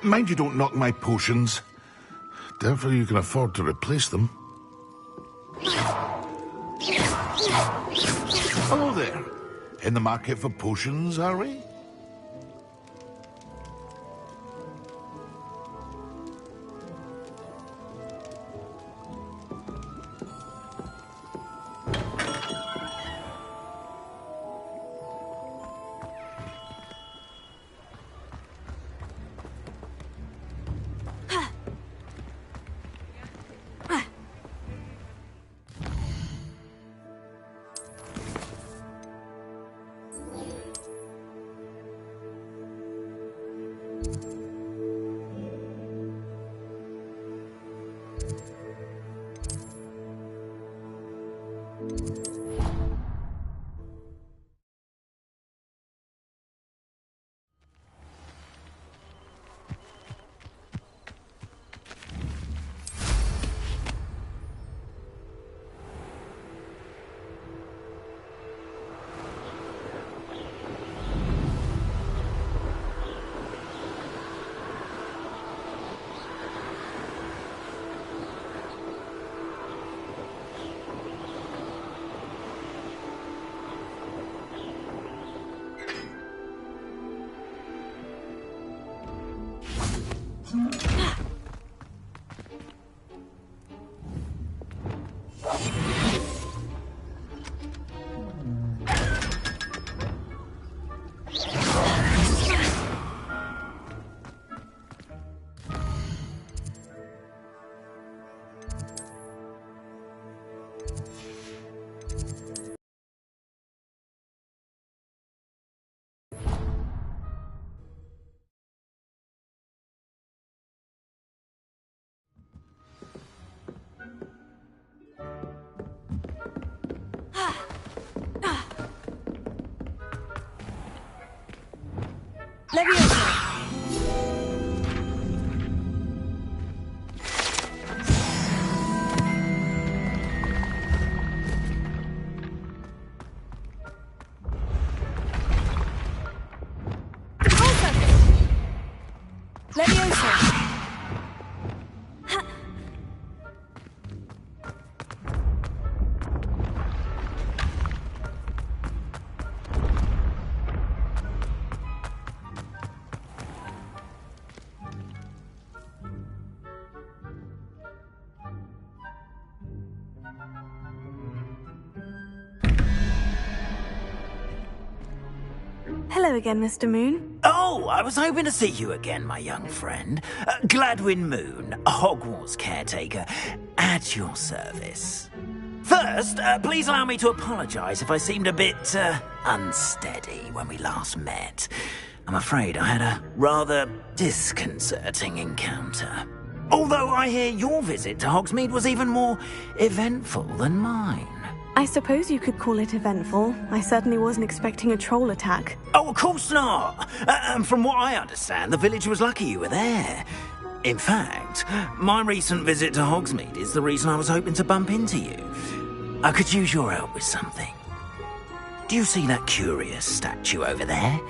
Mind you don't knock my potions. Therefore you can afford to replace them. Hello there. In the market for potions, are we? Hello again, Mr. Moon. Oh, I was hoping to see you again, my young friend. Gladwin Moon, Hogwarts caretaker, at your service. First, please allow me to apologise if I seemed a bit, unsteady when we last met. I'm afraid I had a rather disconcerting encounter. Although I hear your visit to Hogsmeade was even more eventful than mine. I suppose you could call it eventful. I certainly wasn't expecting a troll attack. Oh, of course not! And from what I understand, the village was lucky you were there. In fact, my recent visit to Hogsmeade is the reason I was hoping to bump into you. I could use your help with something. Do you see that curious statue over there?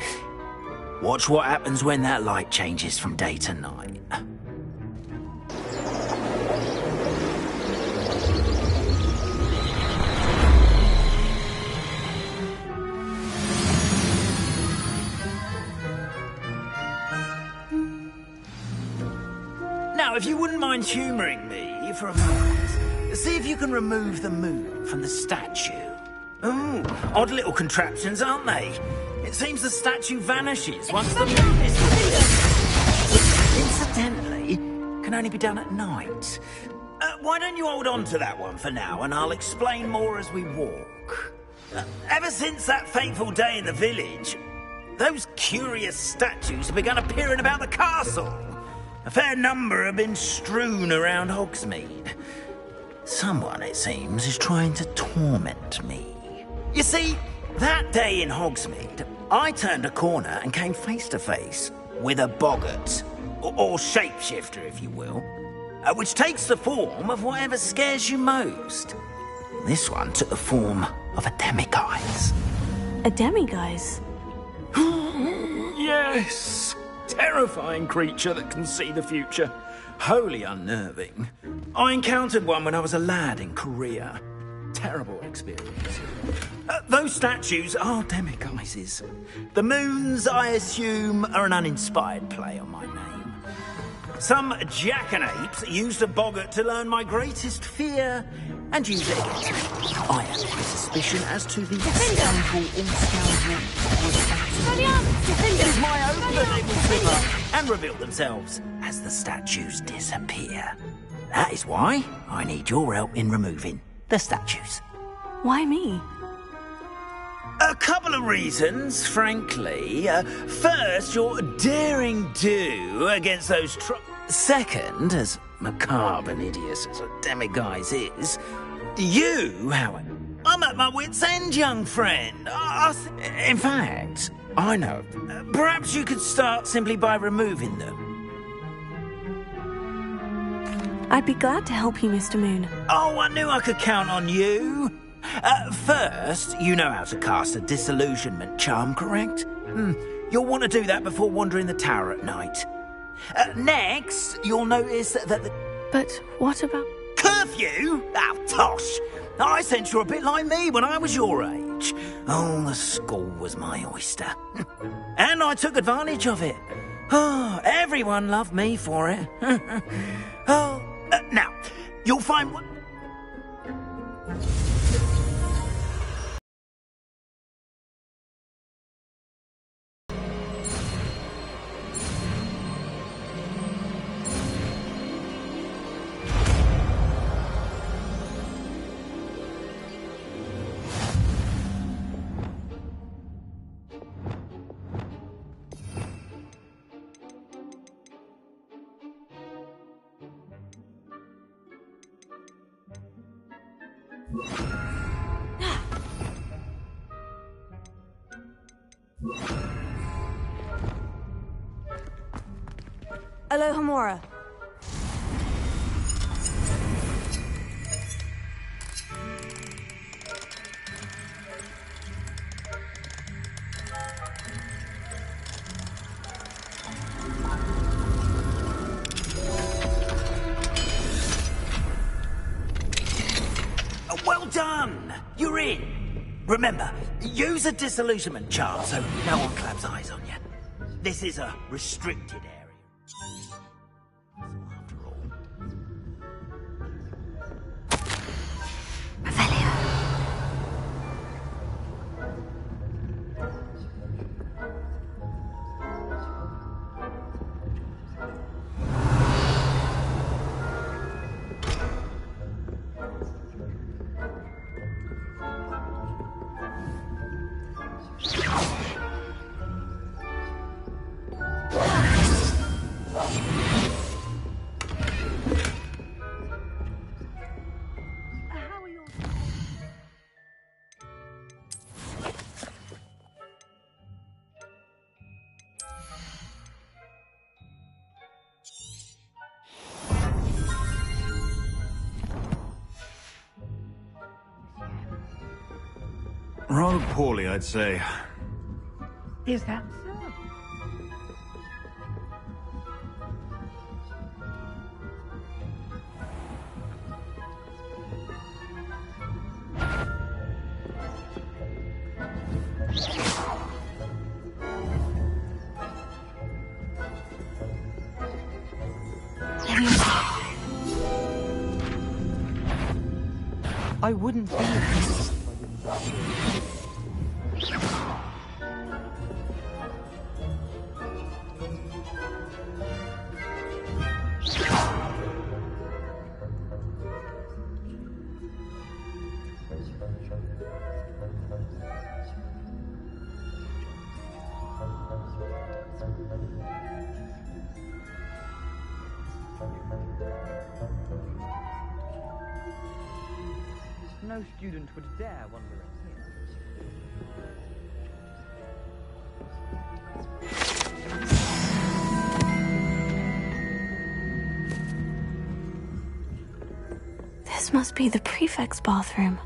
Watch what happens when that light changes from day to night. Now, if you wouldn't mind humouring me for a moment, see if you can remove the moon from the statue. Ooh, odd little contraptions, aren't they? It seems the statue vanishes once the moon is revealed. Incidentally, can only be done at night. Why don't you hold on to that one for now, and I'll explain more as we walk. Ever since that fateful day in the village, those curious statues have begun appearing about the castle. A fair number have been strewn around Hogsmeade. Someone, it seems, is trying to torment me. You see, that day in Hogsmeade, I turned a corner and came face to face with a boggart, or shapeshifter, if you will, which takes the form of whatever scares you most. This one took the form of a demiguise. A demiguise? Yes! Terrifying creature that can see the future. Wholly unnerving. I encountered one when I was a lad in Korea. Terrible experience. Those statues are demiguises. The moons, I assume, are an uninspired play on my name. Some jackanapes used a boggart to learn my greatest fear and use it against me. I have a suspicion as to the scoundrel or scoundrel it is my hope that they will slip up and reveal themselves as the statues disappear. That is why I need your help in removing the statues. Why me? A couple of reasons, frankly. First, your daring do against those Second, as macabre and hideous as a demiguise is, you, however, I'm at my wit's end, young friend. In fact, I know. Perhaps you could start simply by removing them. I'd be glad to help you, Mr. Moon. Oh, I knew I could count on you. First, you know how to cast a disillusionment charm, correct? You'll want to do that before wandering the tower at night. Next, you'll notice that the... But what about... Curfew? Oh, tosh! I sense you're a bit like me when I was your age. Oh, the school was my oyster. And I took advantage of it. Oh, everyone loved me for it. Now, you'll find... Alohomora. Well done! You're in. Remember, use a disillusionment charm so no one claps eyes on you. This is a restricted area. After all. Rather poorly, I'd say. Is that so? I wouldn't be this. No student would dare wander in here. This must be the prefect's bathroom.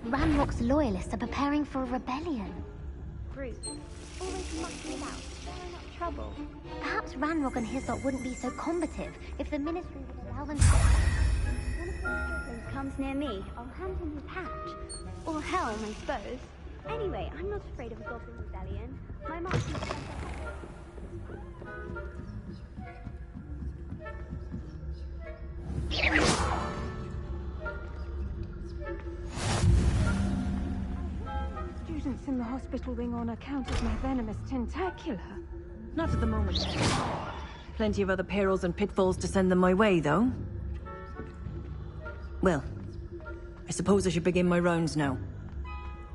Ranrock's loyalists are preparing for a rebellion. Rude. Always mucking about, stirring up trouble. Perhaps Ranrock and his lot wouldn't be so combative if the Ministry would allow them to... One of those goblins comes near me, I'll hand him his hat. Or helm, I suppose. Anyway, I'm not afraid of a goblin rebellion. My master says Students in the hospital wing on account of my venomous tentacular. Not at the moment. Plenty of other perils and pitfalls to send them my way, though. Well, I suppose I should begin my rounds now.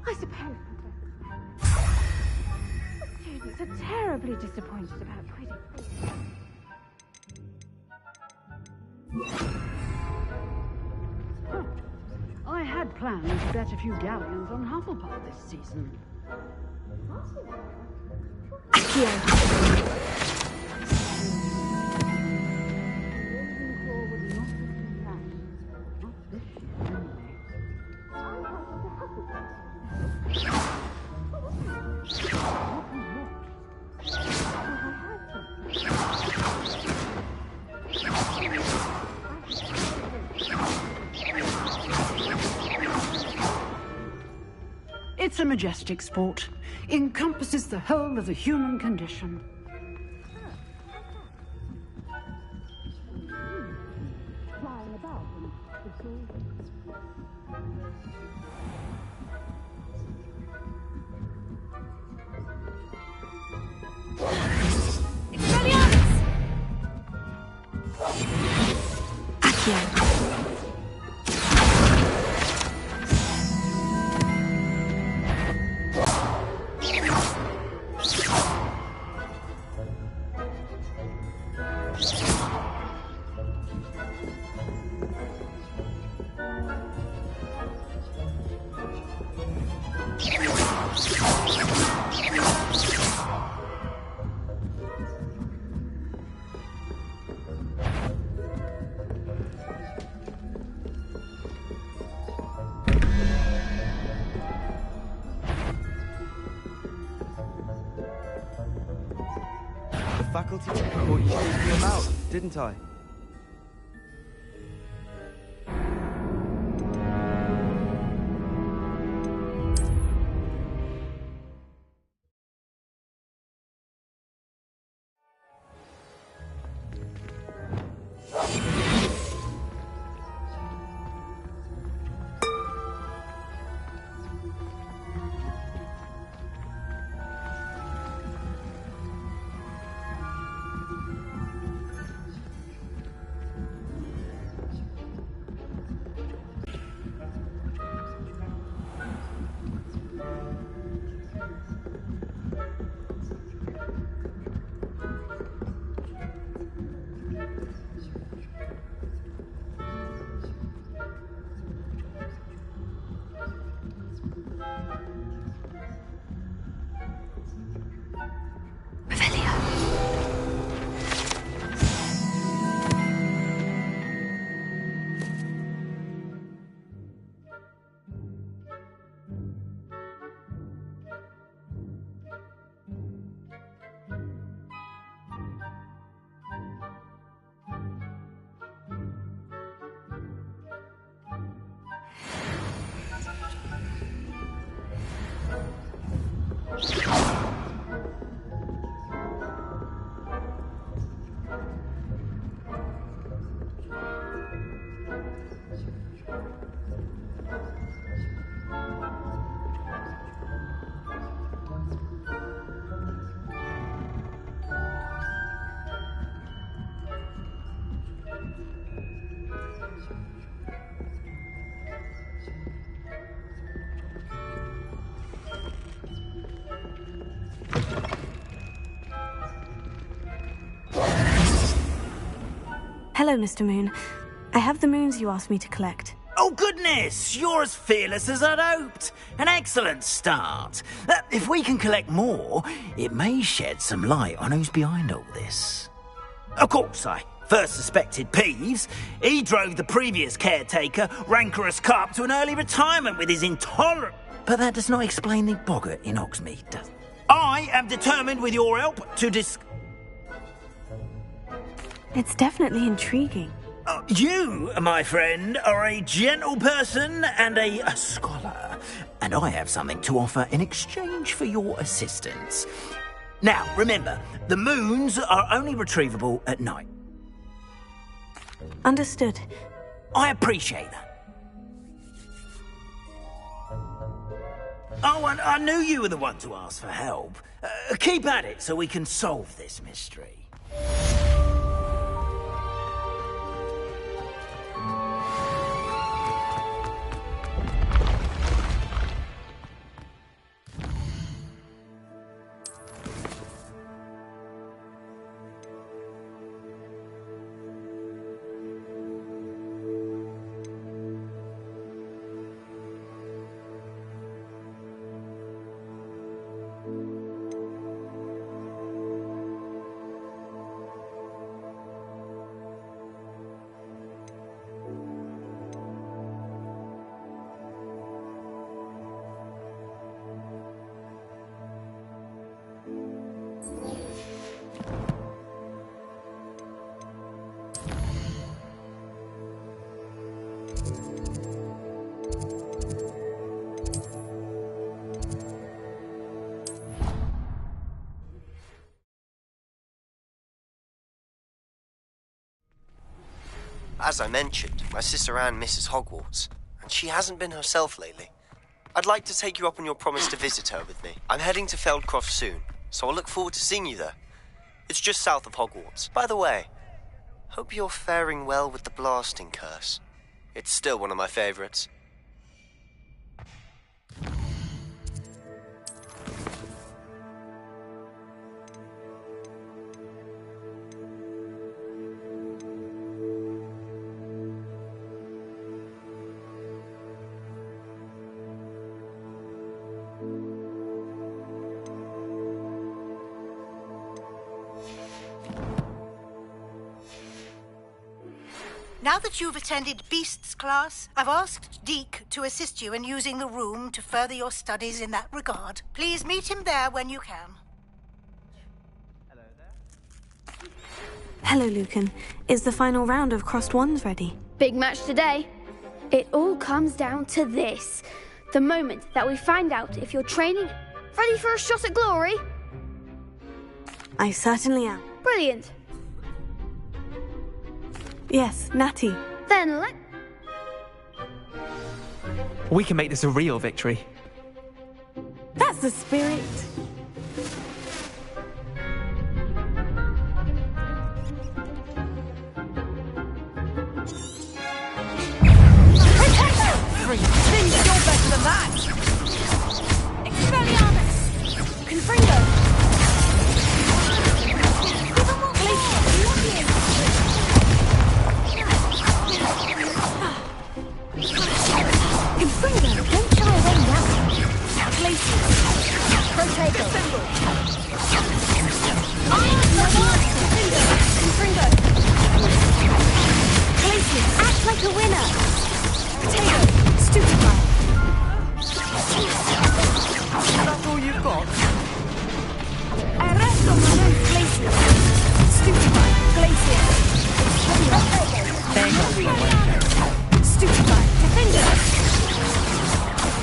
I suppose. The students are terribly disappointed about quitting. I had planned to bet a few galleons on Hufflepuff this season. It's a majestic sport. Encompasses the whole of the human condition. Flying about Faculty caught you sneaking about, didn't I? Hello, Mr. Moon. I have the moons you asked me to collect. Oh, goodness! You're as fearless as I'd hoped. An excellent start. If we can collect more, it may shed some light on who's behind all this. Of course, I first suspected Peeves. He drove the previous caretaker, Rancorous Carp, to an early retirement with his intolerant... But that does not explain the boggart in Hogsmeade, does it? I am determined, with your help, to It's definitely intriguing. You, my friend, are a gentle person and a scholar, and I have something to offer in exchange for your assistance. Now, remember, the moons are only retrievable at night. Understood. I appreciate that. Oh, and I knew you were the one to ask for help. Keep at it so we can solve this mystery. As I mentioned, my sister Anne misses Hogwarts, and she hasn't been herself lately. I'd like to take you up on your promise to visit her with me. I'm heading to Feldcroft soon, so I'll look forward to seeing you there. It's just south of Hogwarts. By the way, hope you're faring well with the blasting curse. It's still one of my favorites. Now that you've attended Beasts class, I've asked Deke to assist you in using the room to further your studies in that regard. Please meet him there when you can. Hello, Lucan. Is the final round of Crossed Wands ready? Big match today. It all comes down to this. The moment that we find out if you're training, ready for a shot at glory. I certainly am. Brilliant. Yes, Natty. Then let... We can make this a real victory. That's the spirit. You're better than that! Expelliarmus! Confringo! Confringo, don't shy away now. Glacier. Protego. Confringo. Glacier, act like a winner. Protego. Stupefy. That's all you've got? Arresto Manon Glacier. Stupefy. Glacier. Stupefy. Defender.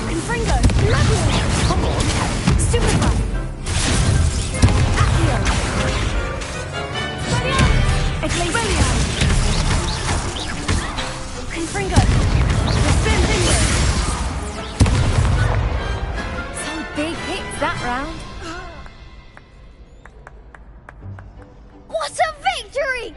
Confringo. Lovely. Come on. Stupefy. Accio. Expelliarmus. Confringo. Defender. Some big hits that round. What a victory!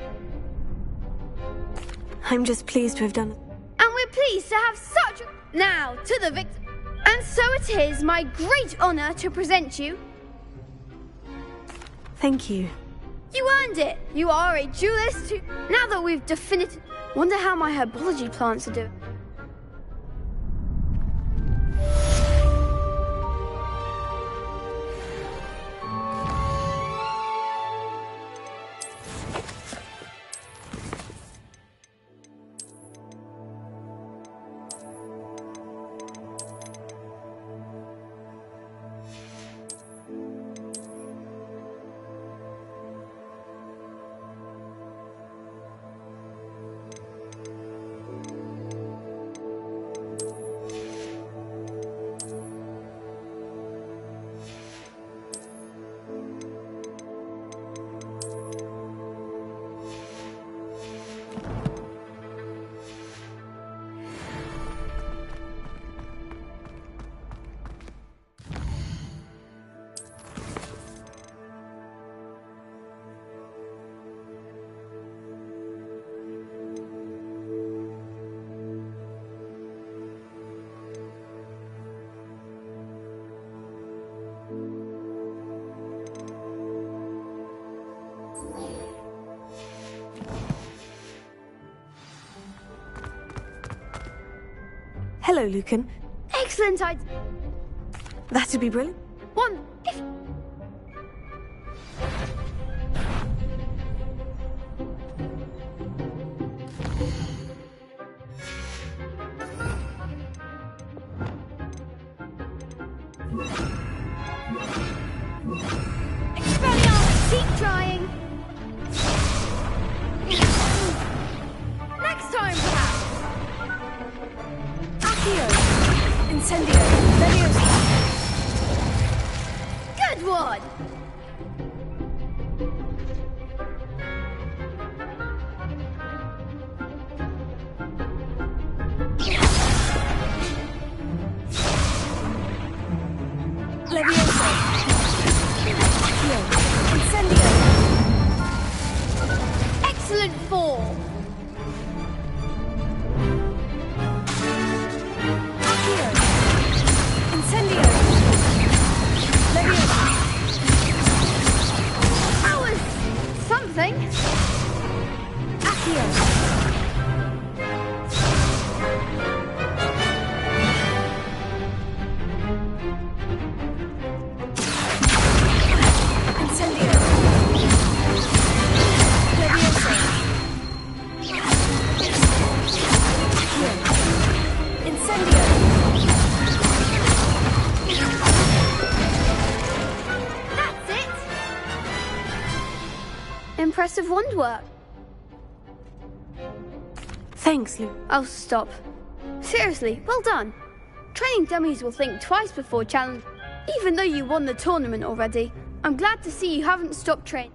I'm just pleased to have done it. And we're pleased to have such a... Now, to the victor. And so it is my great honor to present you... Thank you. You earned it! You are a duelist who... Now that we've definitively... Wonder how my herbology plants are doing. Hello, Lucan. Excellent idea. That'd be brilliant. One, if... Expelliarmus, keep trying. Next time, perhaps. Accio! Incendio! Leviosa! Good one! Leviosa! Accio! Incendio! Excellent fall! Incendio! Leviosa! That was something. Accio! Incendio! Leviosa! Accio! Incendio! That's it. Impressive wand work. Thanks, Luke. Oh, stop. Seriously, well done. Training dummies will think twice before challenge. Even though you won the tournament already, I'm glad to see you haven't stopped training.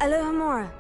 Alohomora.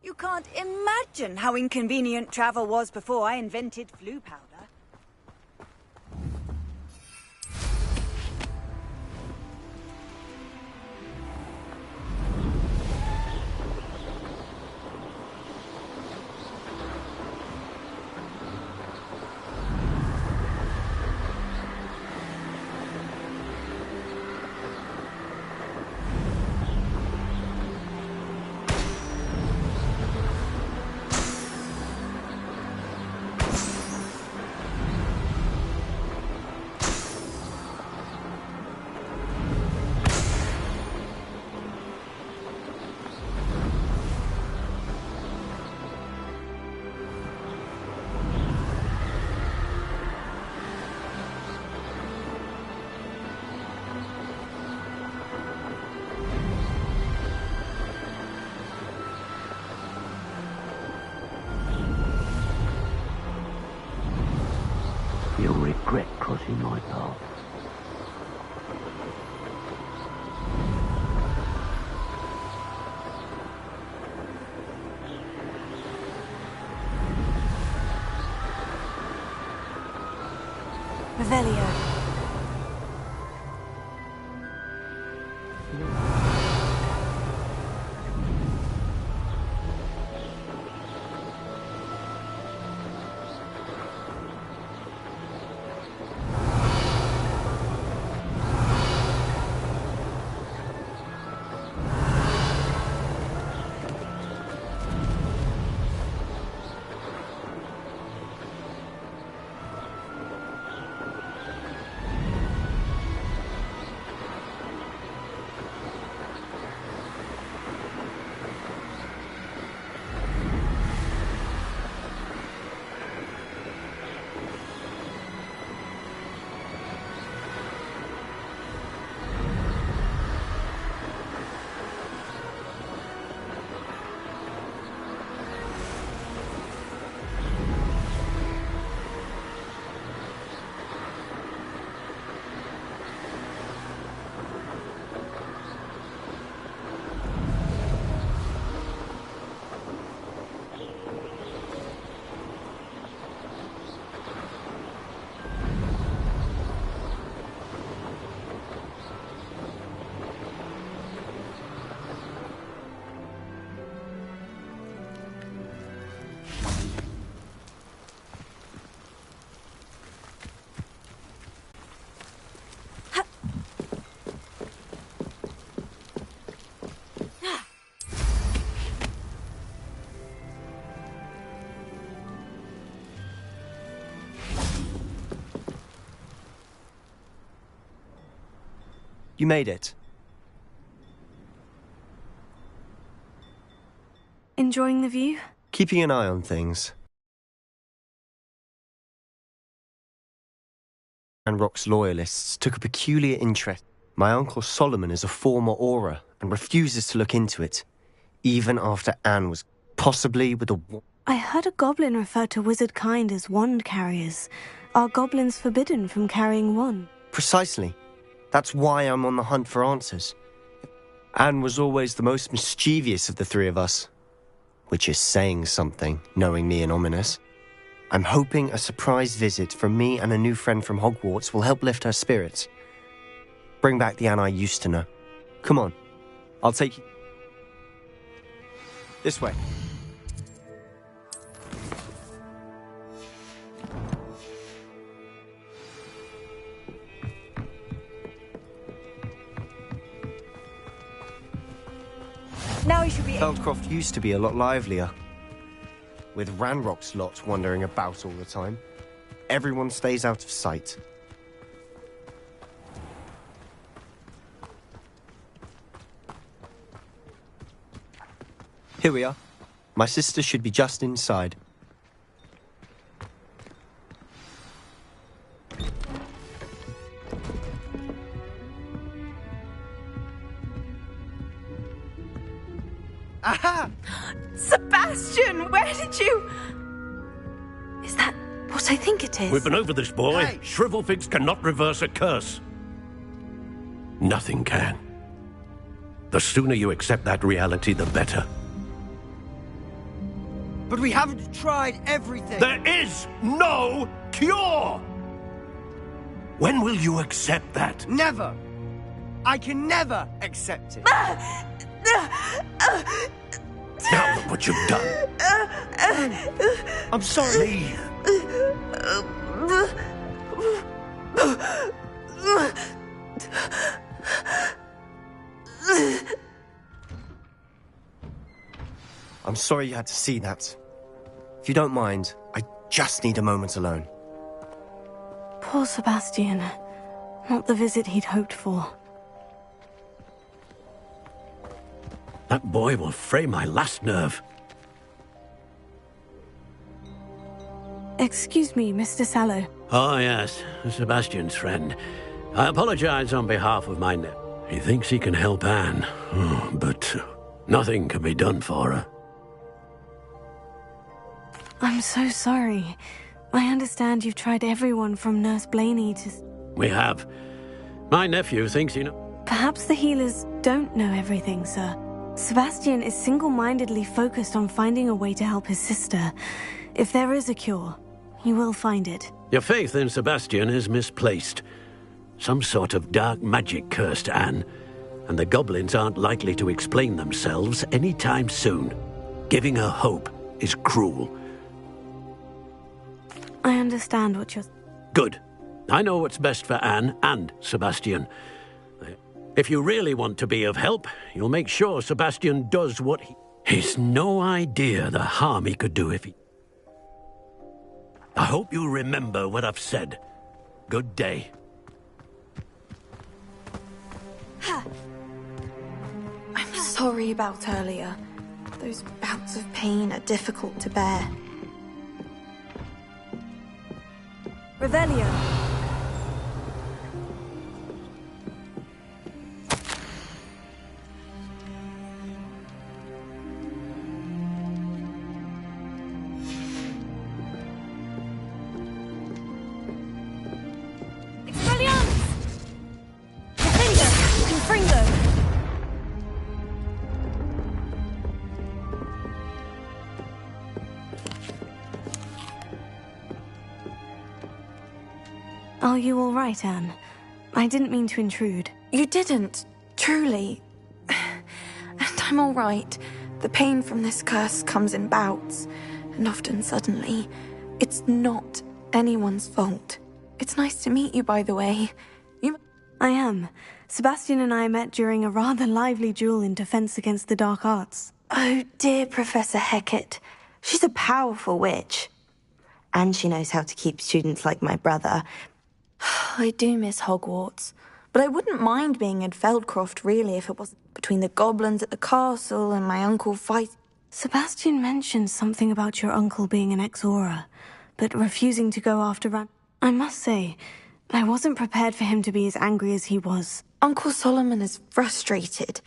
You can't imagine how inconvenient travel was before I invented flu powder. You'll regret crossing my path. Revelio. You made it. Enjoying the view? Keeping an eye on things. And Rock's loyalists took a peculiar interest. My uncle Solomon is a former Auror and refuses to look into it, even after Anne was possibly with a... I heard a goblin refer to wizard kind as wand carriers. Are goblins forbidden from carrying wand? Precisely. That's why I'm on the hunt for answers. Anne was always the most mischievous of the three of us. Which is saying something, knowing me and Ominous. I'm hoping a surprise visit from me and a new friend from Hogwarts will help lift her spirits. Bring back the Anne I used to know. Come on, I'll take you... This way. Now we should be... Feldcroft used to be a lot livelier. With Ranrock's lot wandering about all the time. Everyone stays out of sight. Here we are. My sister should be just inside. Aha! Sebastian, where did you... Is that what I think it is? We've been over this, boy. Hey. Shrivelfigs cannot reverse a curse. Nothing can. The sooner you accept that reality, the better. But we haven't tried everything. There is no cure! When will you accept that? Never. I can never accept it. Now look what you've done. I'm sorry. I'm sorry you had to see that. If you don't mind, I just need a moment alone. Poor Sebastian. Not the visit he'd hoped for. That boy will fray my last nerve. Excuse me, Mr. Sallow. Oh, yes, Sebastian's friend. I apologize on behalf of my He thinks he can help Anne, but nothing can be done for her. I'm so sorry. I understand you've tried everyone from Nurse Blaney to... We have. My nephew thinks he knows. Perhaps the healers don't know everything, sir. Sebastian is single-mindedly focused on finding a way to help his sister. If there is a cure, he will find it. Your faith in Sebastian is misplaced. Some sort of dark magic cursed Anne, and the goblins aren't likely to explain themselves anytime soon. Giving her hope is cruel. I understand what you're... Good. I know what's best for Anne and Sebastian. If you really want to be of help, you'll make sure Sebastian does what he... He's no idea the harm he could do if he... I hope you remember what I've said. Good day. I'm sorry about earlier. Those bouts of pain are difficult to bear. Revelio. Are you all right, Anne? I didn't mean to intrude. You didn't, truly. And I'm all right. The pain from this curse comes in bouts, and often suddenly. It's not anyone's fault. It's nice to meet you, by the way. I am. Sebastian and I met during a rather lively duel in Defense Against the Dark Arts. Oh, dear Professor Hecat. She's a powerful witch. And she knows how to keep students like my brother. I do miss Hogwarts, but I wouldn't mind being in Feldcroft, really, if it wasn't between the goblins at the castle and my uncle fight. Sebastian mentioned something about your uncle being an ex-Auror, but refusing to go after Ran... I must say, I wasn't prepared for him to be as angry as he was. Uncle Solomon is frustrated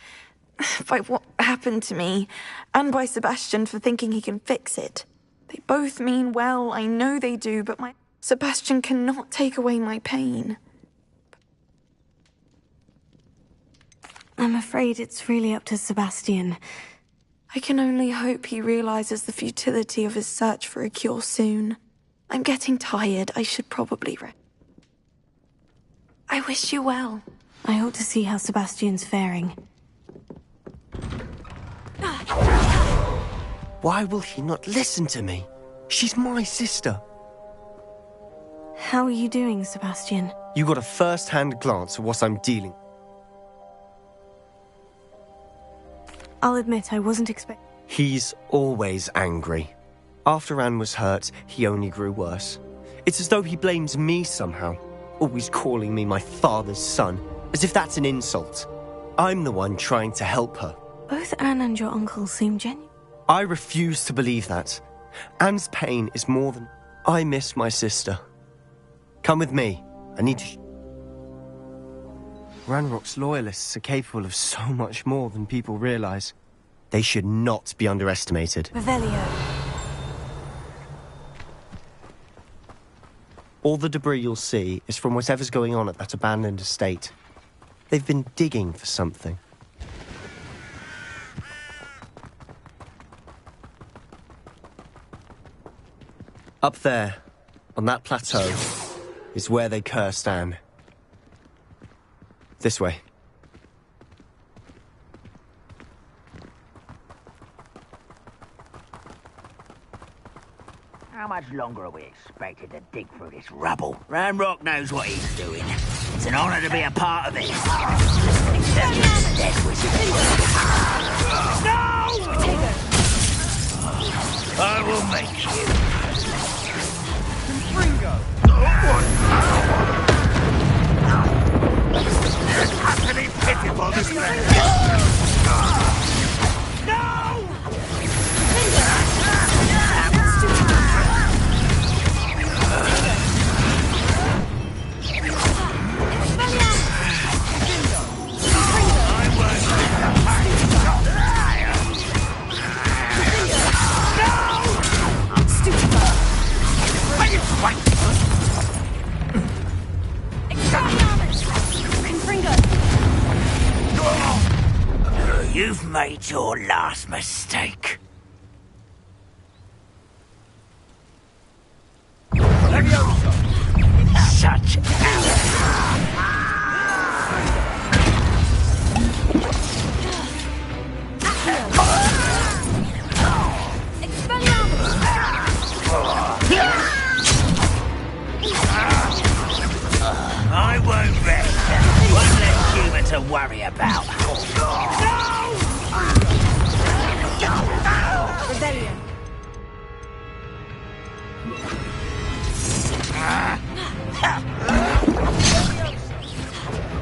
by what happened to me, and by Sebastian for thinking he can fix it. They both mean well, I know they do, but my... Sebastian cannot take away my pain. I'm afraid it's really up to Sebastian. I can only hope he realizes the futility of his search for a cure soon. I'm getting tired. I should probably rest. I wish you well. I ought to see how Sebastian's faring. Why will he not listen to me? She's my sister. How are you doing, Sebastian? You got a first-hand glance at what I'm dealing. I'll admit I wasn't expecting... He's always angry. After Anne was hurt, he only grew worse. It's as though he blames me somehow, always calling me my father's son, as if that's an insult. I'm the one trying to help her. Both Anne and your uncle seem genuine. I refuse to believe that. Anne's pain is more than... I miss my sister. Come with me. I need to... Ranrock's loyalists are capable of so much more than people realize. They should not be underestimated. Revelio. All the debris you'll see is from whatever's going on at that abandoned estate. They've been digging for something. Up there, on that plateau, is where they cursed Anne. This way. How much longer are we expected to dig through this rubble? Ranrock knows what he's doing. It's an honor to be a part of this. Except for the dead wizard. No! I will make you. Confringo! It's utterly pitiful, this thing! No! You've made your last mistake. Such I won't rest. One less human to worry about. Rebellion.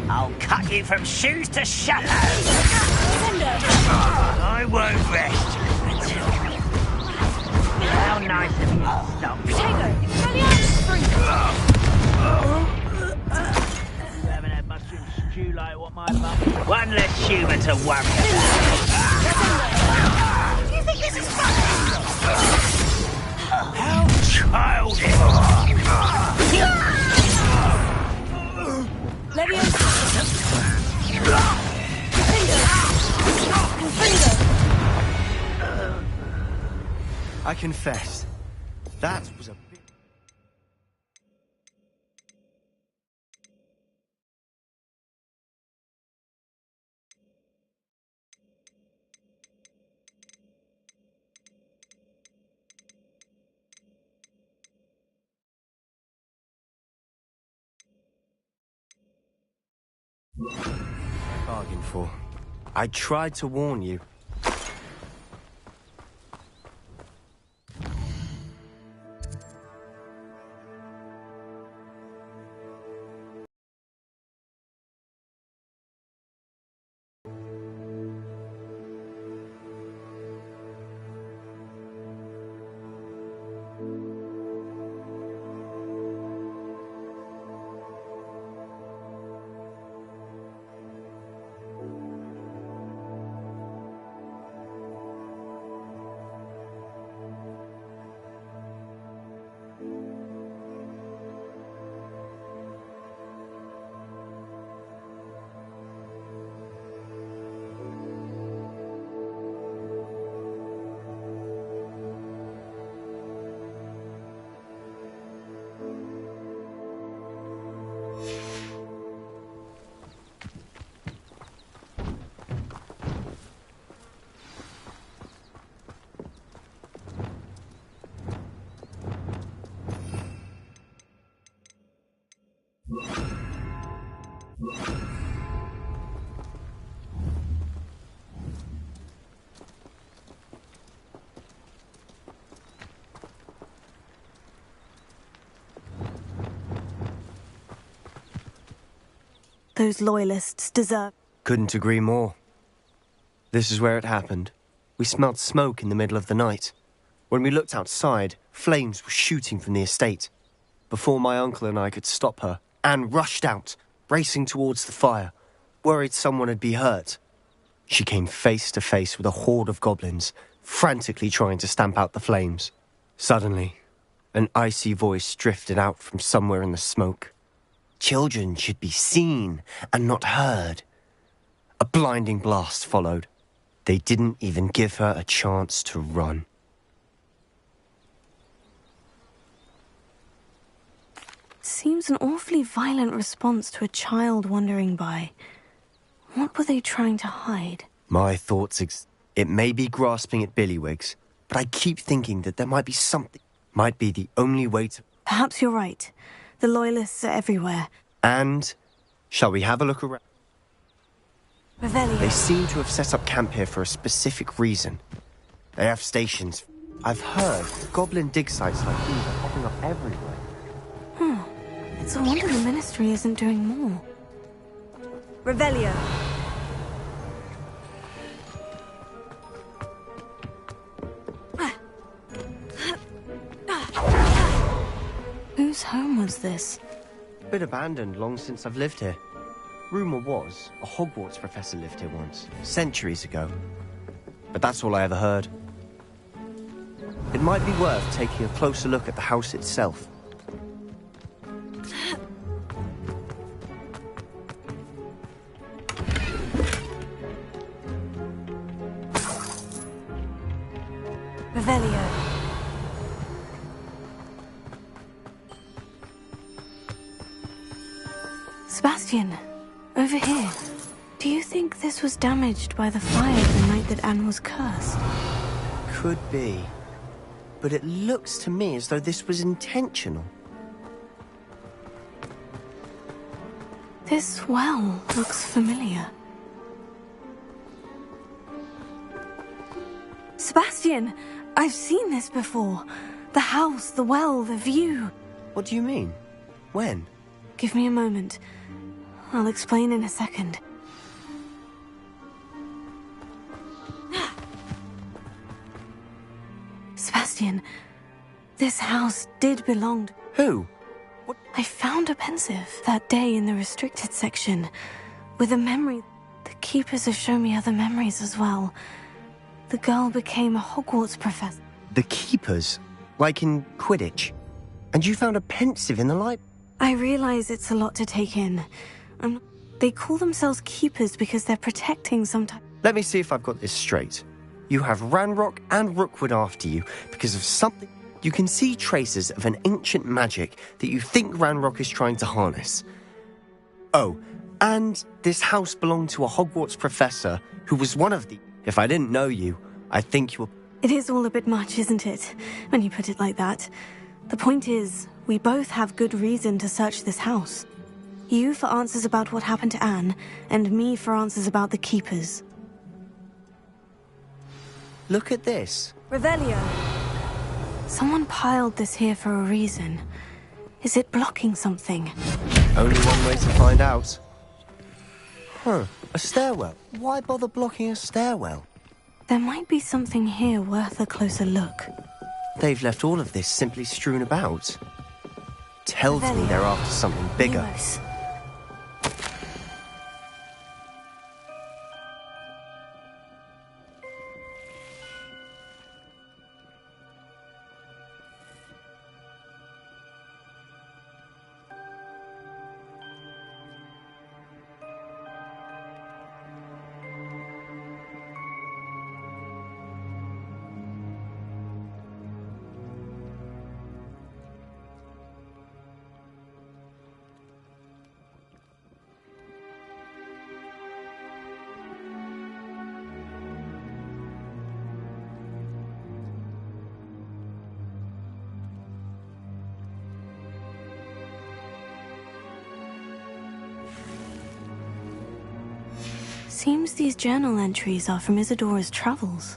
I'll cut you from shoes to shadows. I won't rest until... How nice of you to stop. You haven't had mushroom stew like what my mum... One less human to worry about. Do you think this is funny? How childish! I confess, that was a bit... bargained for. I tried to warn you. Those loyalists deserve... Couldn't agree more. This is where it happened. We smelled smoke in the middle of the night. When we looked outside, flames were shooting from the estate. Before my uncle and I could stop her, Anne rushed out, racing towards the fire, worried someone had been hurt. she came face to face with a horde of goblins, frantically trying to stamp out the flames. Suddenly, an icy voice drifted out from somewhere in the smoke. Children should be seen and not heard. A blinding blast followed. They didn't even give her a chance to run. Seems an awfully violent response to a child wandering by. What were they trying to hide? My thoughts it may be grasping at Billywigs, but I keep thinking that there might be something. Might be the only way to... Perhaps you're right. The Loyalists are everywhere. And... shall we have a look around? Revelio. They seem to have set up camp here for a specific reason. They have stations. I've heard goblin dig sites like these are popping up everywhere. It's a wonder the Ministry isn't doing more. Revelio. Whose home was this? Been abandoned long since I've lived here. Rumour was, a Hogwarts professor lived here once, centuries ago. But that's all I ever heard. It might be worth taking a closer look at the house itself. Revelio. Sebastian, over here. Do you think this was damaged by the fire the night that Anne was cursed? Could be. But it looks to me as though this was intentional. This well looks familiar. Sebastian, I've seen this before. The house, the well, the view. What do you mean? When? Give me a moment. I'll explain in a second. Sebastian, this house did belong to... Who? What? I found a pensive that day in the restricted section. With a memory. The keepers have shown me other memories as well. The girl became a Hogwarts professor. The keepers? Like in Quidditch? And you found a pensive in the library? I realize it's a lot to take in. They call themselves keepers because they're protecting some type... Let me see if I've got this straight. You have Ranrock and Rookwood after you because of something... You can see traces of an ancient magic that you think Ranrock is trying to harness. Oh, and this house belonged to a Hogwarts professor who was one of the... If I didn't know you, I think you were... It is all a bit much, isn't it? When you put it like that. The point is, we both have good reason to search this house. You for answers about what happened to Anne, and me for answers about the keepers. Look at this. Revelio. Someone piled this here for a reason. Is it blocking something? Only one way to find out. Huh, a stairwell. Why bother blocking a stairwell? There might be something here worth a closer look. They've left all of this simply strewn about. Tells me they're after something bigger. Nemos. Seems these journal entries are from Isadora's travels.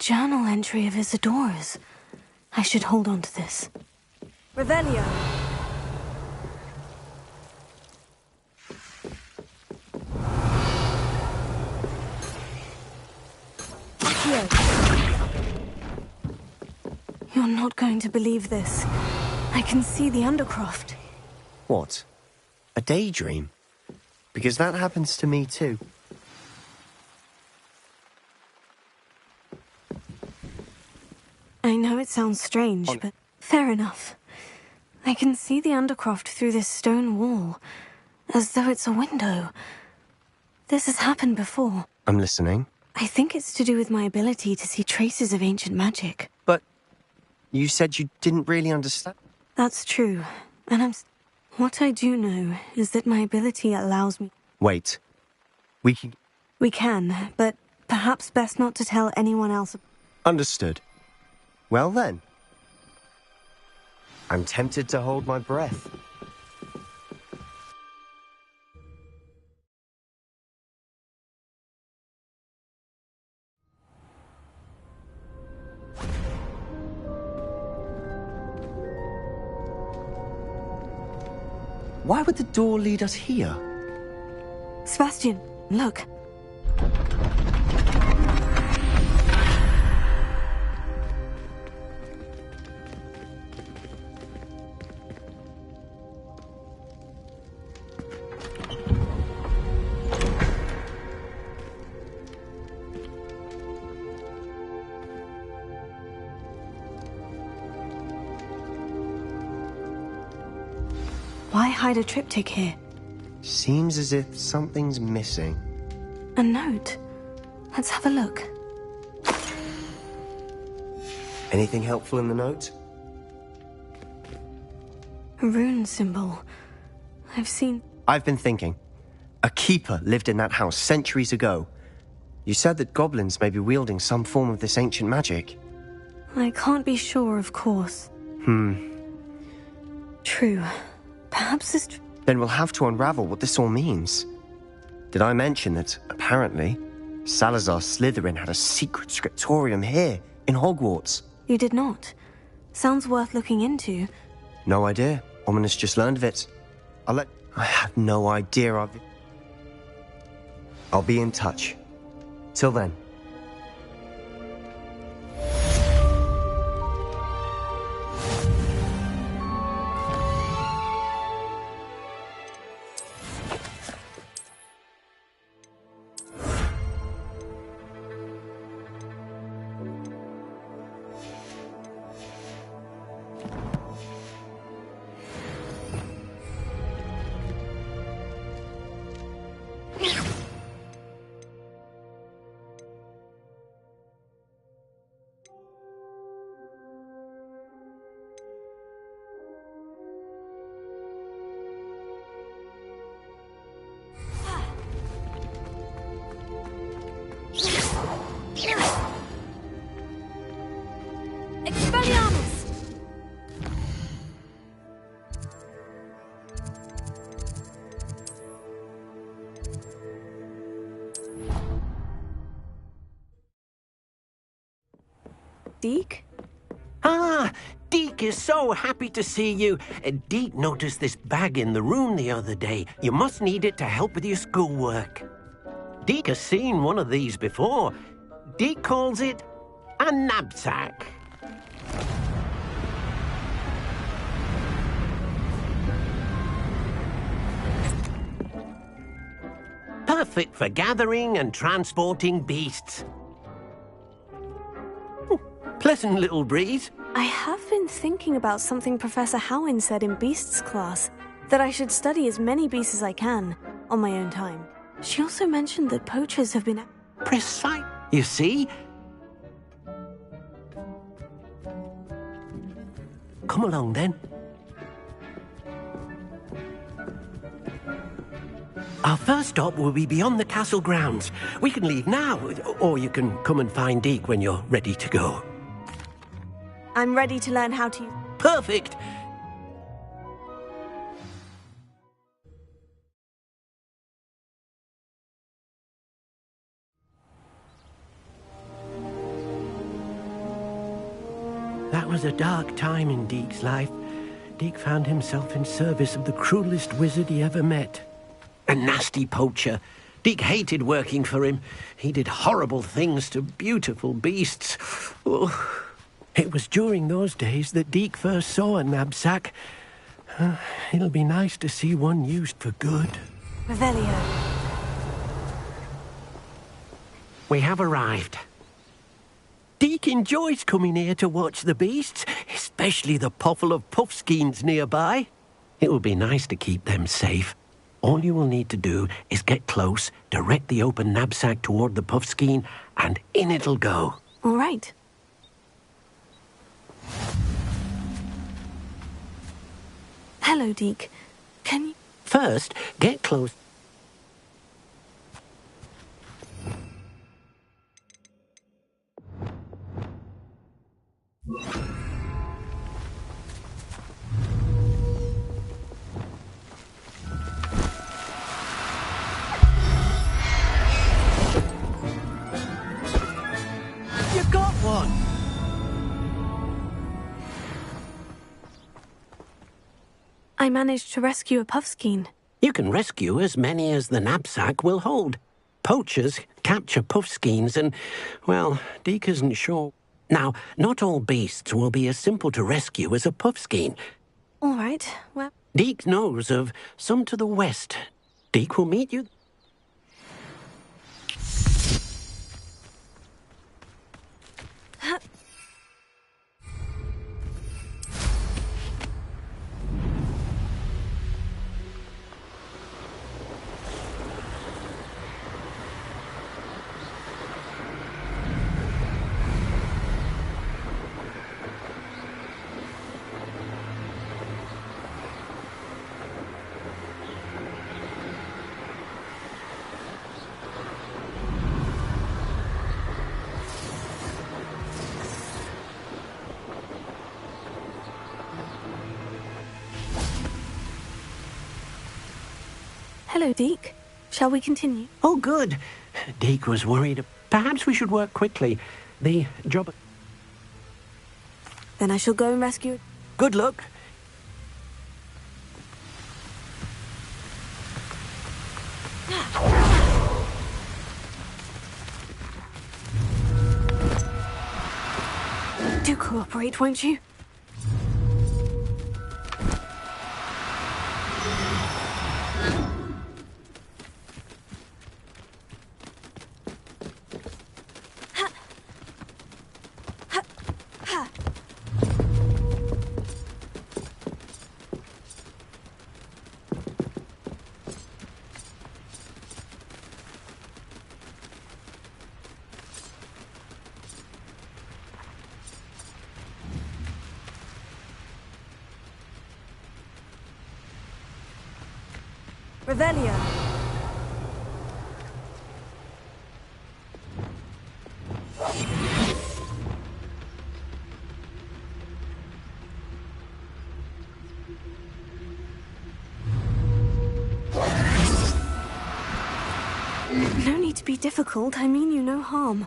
journal entry of Isadora's. I should hold on to this. Revelio. Here. You're not going to believe this. I can see the Undercroft. What? A daydream? Because that happens to me too. I know it sounds strange, but fair enough. I can see the Undercroft through this stone wall, as though it's a window. This has happened before. I'm listening. I think it's to do with my ability to see traces of ancient magic. But you said you didn't really understand. That's true, and what I do know is that my ability allows me... Wait. We can, but perhaps best not to tell anyone else. Understood. Well then. I'm tempted to hold my breath. Why would the door lead us here? Sebastian, look. Why hide a triptych here? Seems as if something's missing. A note. Let's have a look. Anything helpful in the note? A rune symbol. I've been thinking. A keeper lived in that house centuries ago. You said that goblins may be wielding some form of this ancient magic. I can't be sure, of course. True. Perhaps this... Then we'll have to unravel what this all means. Did I mention that, apparently, Salazar Slytherin had a secret scriptorium here, in Hogwarts? You did not. Sounds worth looking into. No idea. Ominous just learned of it. I have no idea. I'll be in touch. Till then. Deke? Ah, Deke is so happy to see you. Deke noticed this bag in the room the other day. You must need it to help with your schoolwork. Deke has seen one of these before. Deke calls it a knapsack. Perfect for gathering and transporting beasts. Pleasant little breeze. I have been thinking about something Professor Howin said in Beasts class, that I should study as many beasts as I can, on my own time. She also mentioned that poachers have been... Precise. You see? Come along, then. Our first stop will be beyond the castle grounds. We can leave now, or you can come and find Deke when you're ready to go. I'm ready to learn how to... Perfect! That was a dark time in Deke's life. Deke found himself in service of the cruelest wizard he ever met. A nasty poacher. Deke hated working for him. He did horrible things to beautiful beasts. Oh. It was during those days that Deke first saw a knapsack. It'll be nice to see one used for good. Revelio. We have arrived. Deke enjoys coming here to watch the beasts, especially the potful of puffskeins nearby. It will be nice to keep them safe. All you will need to do is get close, direct the open knapsack toward the puffskein, and in it'll go. All right. Hello, Deke. Can you... First, get close. You got one! I managed to rescue a puffskein. You can rescue as many as the knapsack will hold. Poachers capture puffskeins and, well, Deke isn't sure. Now, not all beasts will be as simple to rescue as a puffskein. All right, well... Deke knows of some to the west. Deke will meet you. Hello, Deke. Shall we continue? Oh, good. Deke was worried. Perhaps we should work quickly. The job... Then I shall go and rescue... Good luck. Do cooperate, won't you? Revelio. No need to be difficult. I mean you no harm.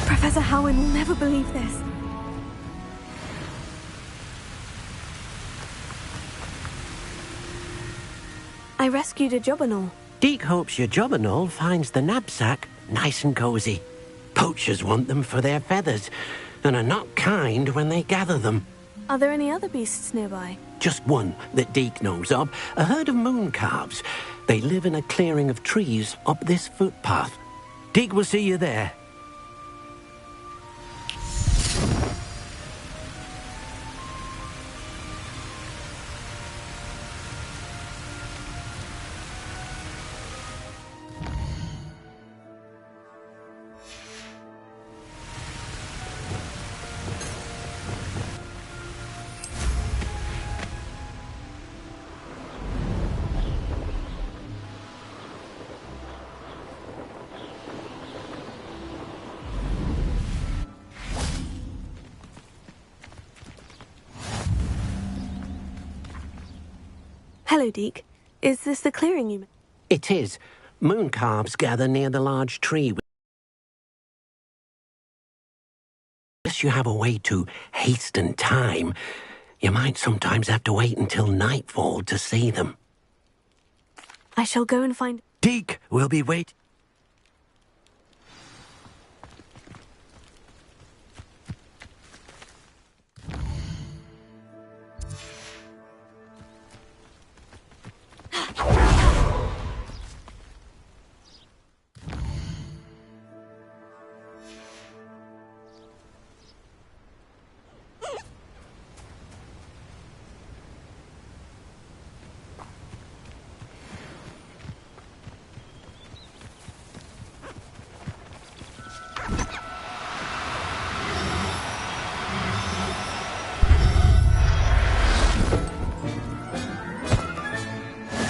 Professor Howin will never believe this. I rescued a Jobberknoll. Deke hopes your Jobberknoll finds the knapsack nice and cozy. Poachers want them for their feathers, and are not kind when they gather them. Are there any other beasts nearby? Just one that Deke knows of, a herd of moon calves. They live in a clearing of trees up this footpath. Deke will see you there. Hello, Deke. Is this the clearing you... It is. Moon calves gather near the large tree. Unless you have a way to hasten time, you might sometimes have to wait until nightfall to see them. I shall go and find... Deke will be waiting.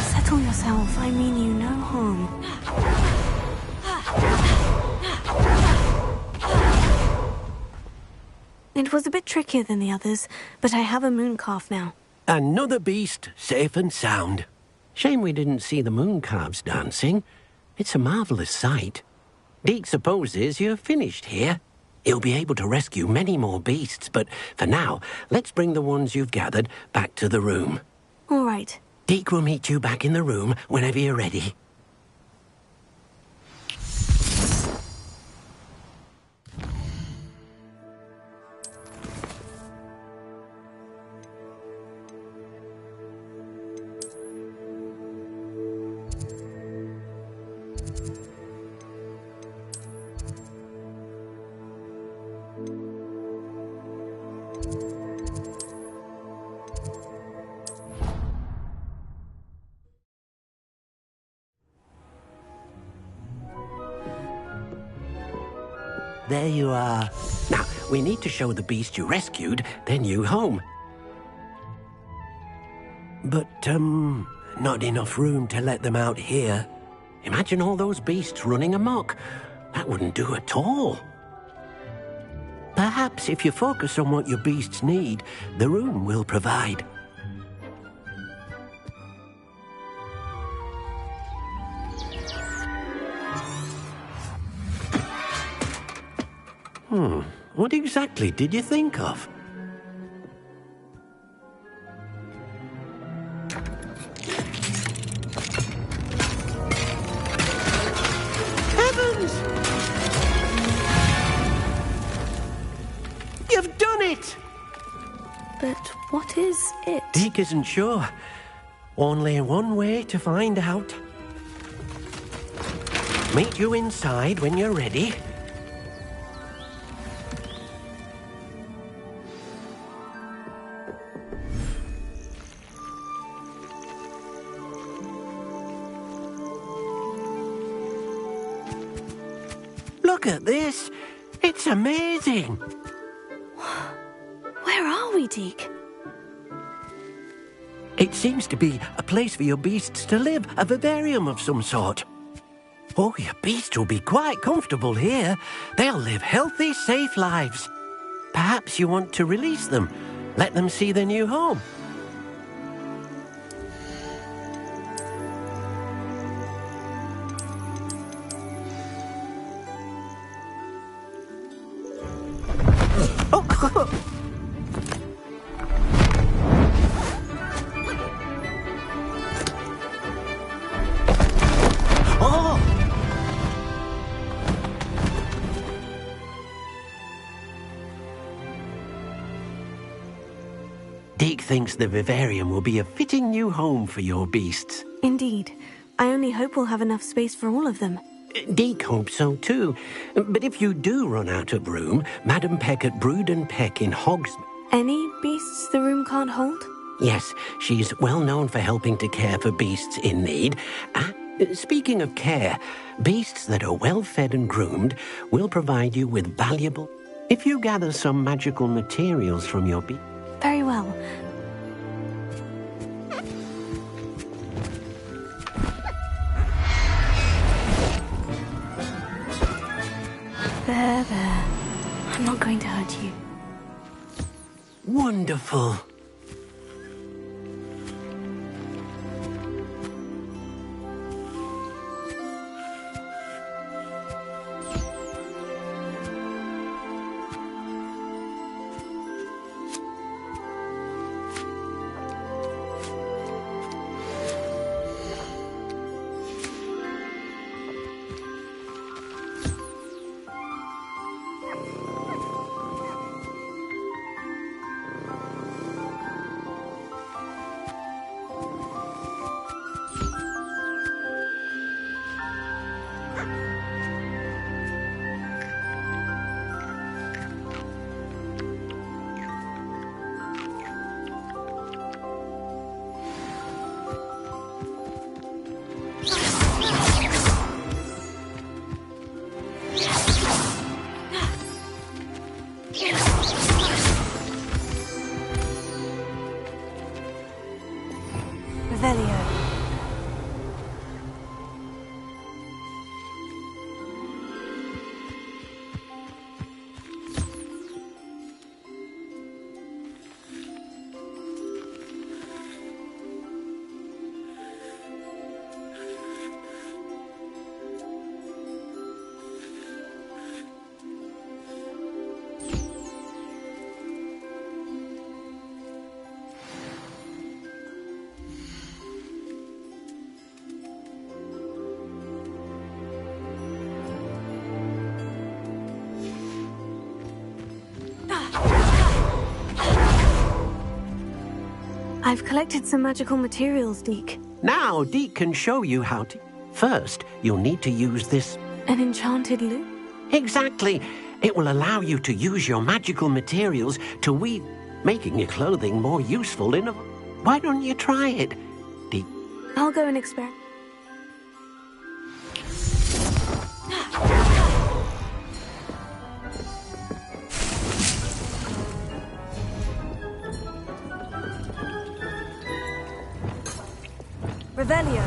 Settle yourself. I mean you no harm. It was a bit trickier than the others, but I have a moon calf now. Another beast, safe and sound. Shame we didn't see the moon calves dancing. It's a marvellous sight. Deke supposes you're finished here. He'll be able to rescue many more beasts, but for now, let's bring the ones you've gathered back to the room. All right. Deke will meet you back in the room whenever you're ready. There you are. Now, we need to show the beast you rescued their new home. But, not enough room to let them out here. Imagine all those beasts running amok. That wouldn't do at all. Perhaps if you focus on what your beasts need, the room will provide. What exactly did you think of? Heavens! You've done it! But what is it? Deke isn't sure. Only one way to find out. Meet you inside when you're ready. Look at this. It's amazing. Where are we, Deke? It seems to be a place for your beasts to live, a vivarium of some sort. Oh, your beasts will be quite comfortable here. They'll live healthy, safe lives. Perhaps you want to release them, let them see their new home. Deke thinks the vivarium will be a fitting new home for your beasts. Indeed. I only hope we'll have enough space for all of them. Deke hopes so too. But if you do run out of room, Madam Peck at Brood and Peck in Hogs... Any beasts the room can't hold? Yes, she's well known for helping to care for beasts in need. Speaking of care, beasts that are well fed and groomed will provide you with valuable... If you gather some magical materials from your beast... Very well. There. I'm not going to hurt you. Wonderful. Revelio. I've collected some magical materials, Deke. Now, Deke can show you how to... First, you'll need to use this... An enchanted loop? Exactly. It will allow you to use your magical materials to weave, making your clothing more useful in a... Why don't you try it, Deke? I'll go and experiment. Revelio.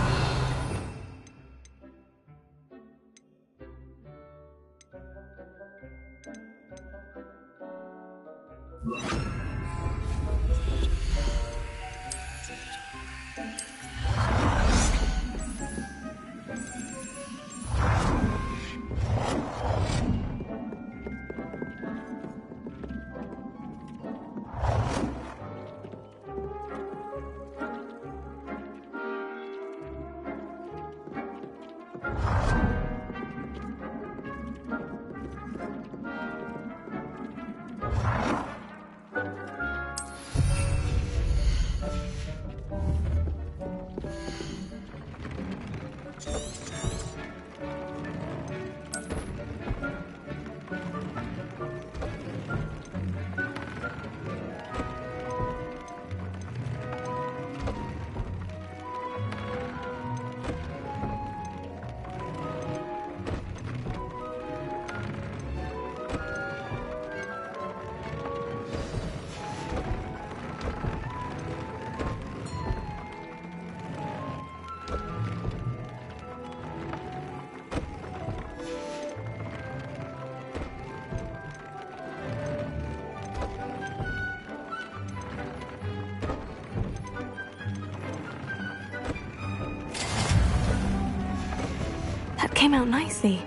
That came out nicely.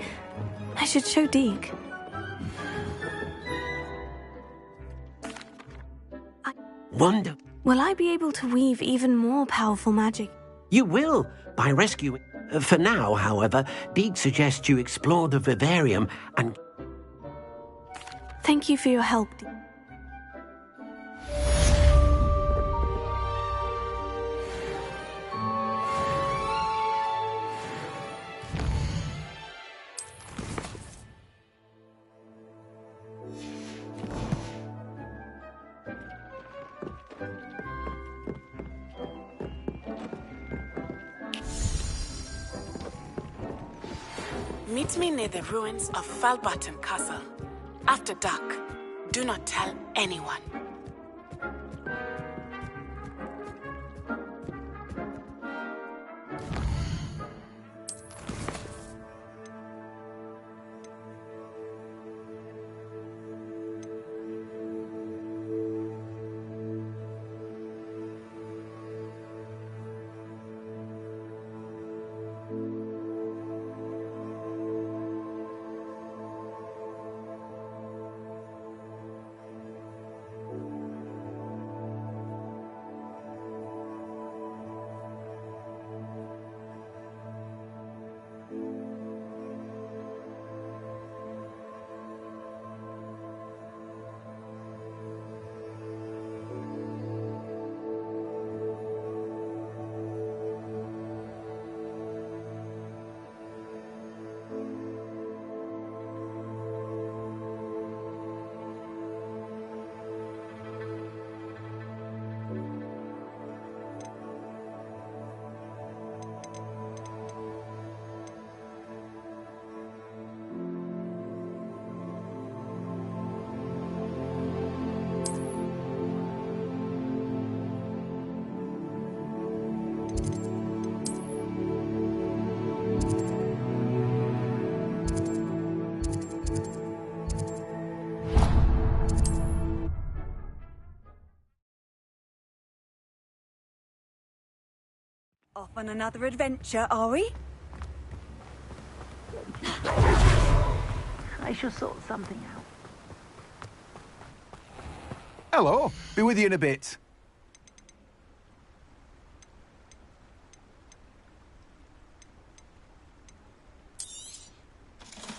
I should show Deke. Wonder... Will I be able to weave even more powerful magic? You will, by rescuing... For now, however, Deke suggests you explore the vivarium and... Thank you for your help, Deke. Meet me near the ruins of Falbarton Castle. After dark. Do not tell anyone. Off on another adventure, are we? I shall sort something out. Hello. Be with you in a bit.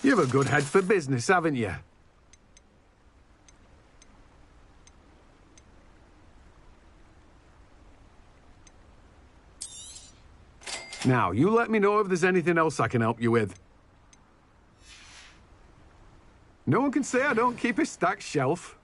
You've a good head for business, haven't you? Now, you let me know if there's anything else I can help you with. No one can say I don't keep a stacked shelf.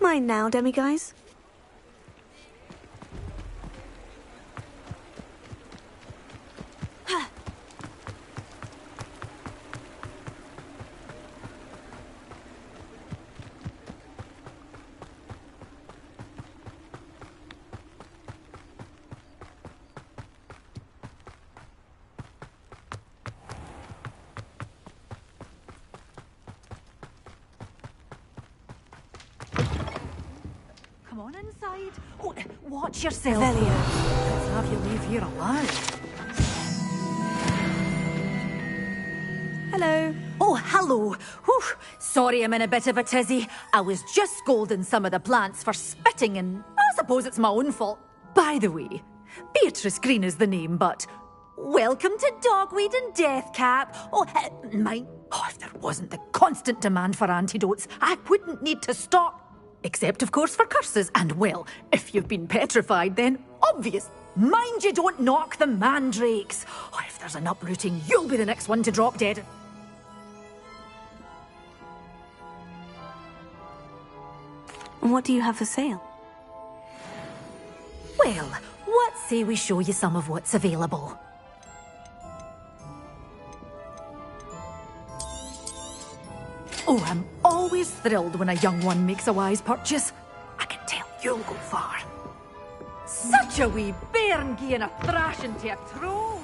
Mine now, demiguise. Come on inside. Oh, watch yourself. Velio. Let's have you leave here alive. Hello. Oh, hello. Whew. Sorry I'm in a bit of a tizzy. I was just scolding some of the plants for spitting, and I suppose it's my own fault. By the way, Beatrice Green is the name, but welcome to Dogweed and Deathcap. Oh, mine. Oh, if there wasn't the constant demand for antidotes, I wouldn't need to stop. Except, of course, for curses. And, well, if you've been petrified, then obvious. Mind you don't knock the mandrakes. Oh, if there's an uprooting, you'll be the next one to drop dead. What do you have for sale? Well, what say we show you some of what's available? Oh, I'm always thrilled when a young one makes a wise purchase. I can tell you'll go far. Such a wee bairn gieing a thrashing to a troll.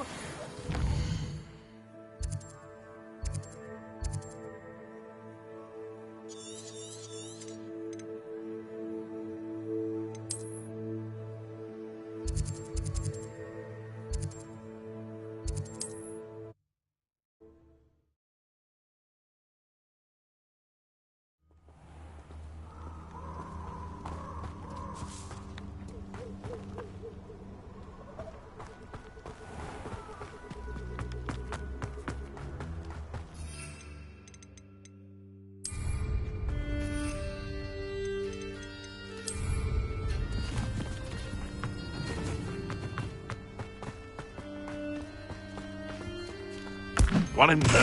One in there.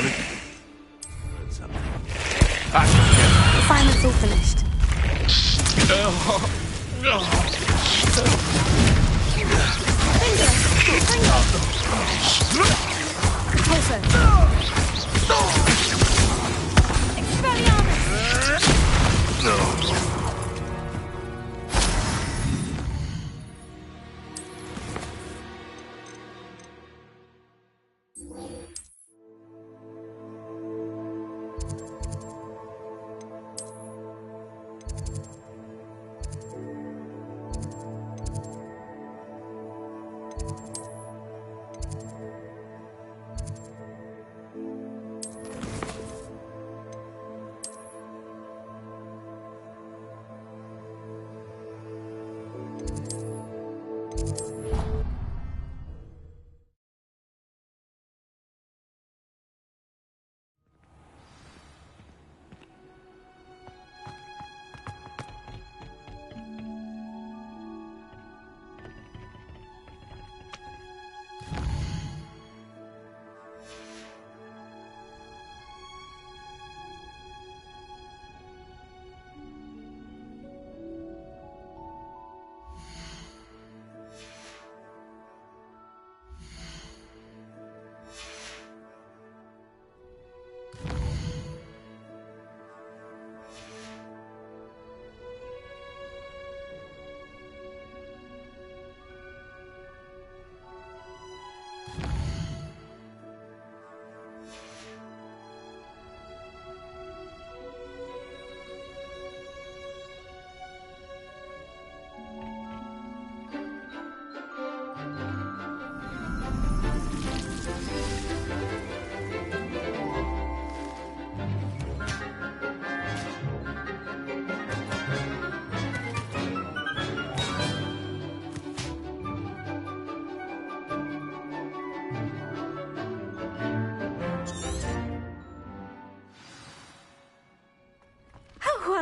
Assignment's all finished.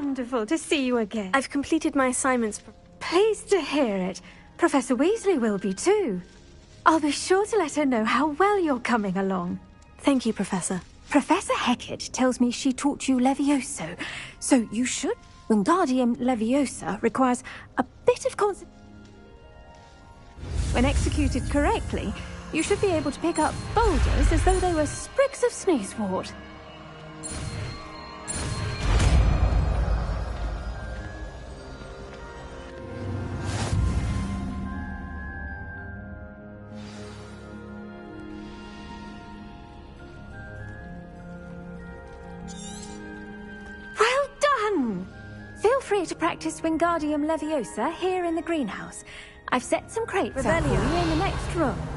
wonderful to see you again. I've completed my assignments. Pleased to hear it. Professor Weasley will be too. I'll be sure to let her know how well you're coming along. Thank you, Professor. Professor Hecat tells me she taught you Levioso, so you should. Wingardium Leviosa requires a bit of concentration. When executed correctly, you should be able to pick up boulders as though they were sprigs of sneezewort. Well done! Feel free to practice Wingardium Leviosa here in the greenhouse. I've set some crates up for you in the next room.